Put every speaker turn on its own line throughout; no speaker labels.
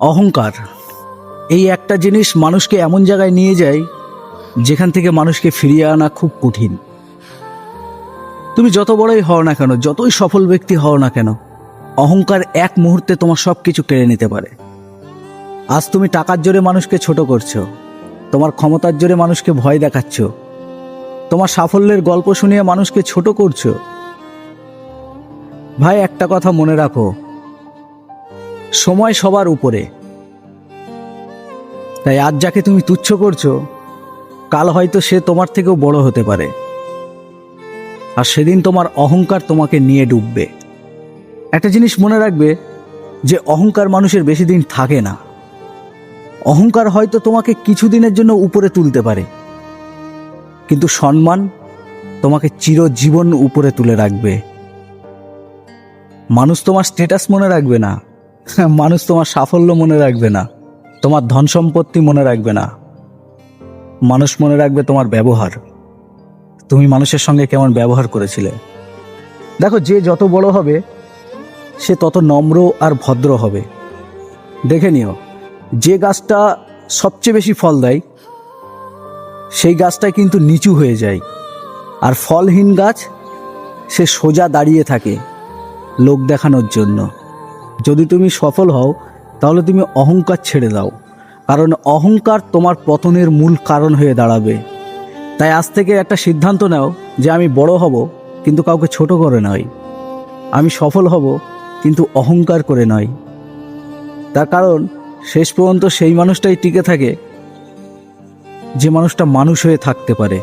অহংকার এই একটা জিনিস মানুষকে এমন জায়গায় নিয়ে যায় যেখান থেকে মানুষকে ফিরিয়ে আনা খুব কঠিন। তুমি যত বড়ই হও না কেন, যতই সফল ব্যক্তি হও না কেন, অহংকার এক মুহূর্তে তোমার সব কিছু কেড়ে নিতে পারে। আজ তুমি টাকার জোরে মানুষকে ছোট করছো, তোমার ক্ষমতার জোরে মানুষকে ভয় দেখাচ্ছ, তোমার সাফল্যের গল্প শুনিয়ে মানুষকে ছোট করছো। ভাই, একটা কথা মনে রাখো, সময় সবার উপরে। তাই আজ যাকে তুমি তুচ্ছ করছো, কাল হয়তো সে তোমার থেকেও বড় হতে পারে, আর সেদিন তোমার অহংকার তোমাকে নিয়ে ডুববে। একটা জিনিস মনে রাখবে যে অহংকার মানুষের বেশি দিন থাকে না। অহংকার হয়তো তোমাকে কিছুদিনের জন্য উপরে তুলতে পারে, কিন্তু সম্মান তোমাকে চিরজীবন উপরে তুলে রাখবে। মানুষ তোমার স্ট্যাটাস মনে রাখবে না, মানুষ তোমার সাফল্য মনে রাখবে না, তোমার ধন সম্পত্তি মনে রাখবে না। মানুষ মনে রাখবে তোমার ব্যবহার, তুমি মানুষের সঙ্গে কেমন ব্যবহার করেছিলে। দেখো, যে যত বড় হবে সে তত নম্র আর ভদ্র হবে। দেখে নিও, যে গাছটা সবচেয়ে বেশি ফল দেয় সেই গাছটাই কিন্তু নিচু হয়ে যায়, আর ফলহীন গাছ সে সোজা দাঁড়িয়ে থাকে লোক দেখানোর জন্য। যদি তুমি সফল হও তাহলে তুমি অহংকার ছেড়ে দাও, কারণ অহংকার তোমার পতনের মূল কারণ হয়ে দাঁড়াবে। তাই আজ থেকে একটা সিদ্ধান্ত নাও যে আমি বড় হব কিন্তু কাউকে ছোট করে নয়, আমি সফল হব কিন্তু অহংকার করে নয়। তার কারণ শেষ পর্যন্ত সেই মানুষটাই টিকে থাকে যে মানুষটা মানুষ হয়ে থাকতে পারে।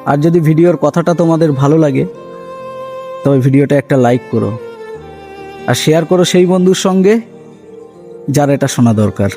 আর যদি ভিডিওর কথাটা তোমাদের ভালো লাগে তবে ভিডিওটা একটা লাইক করো আর শেয়ার করো সেই বন্ধুর সঙ্গে যার এটা শোনা দরকার।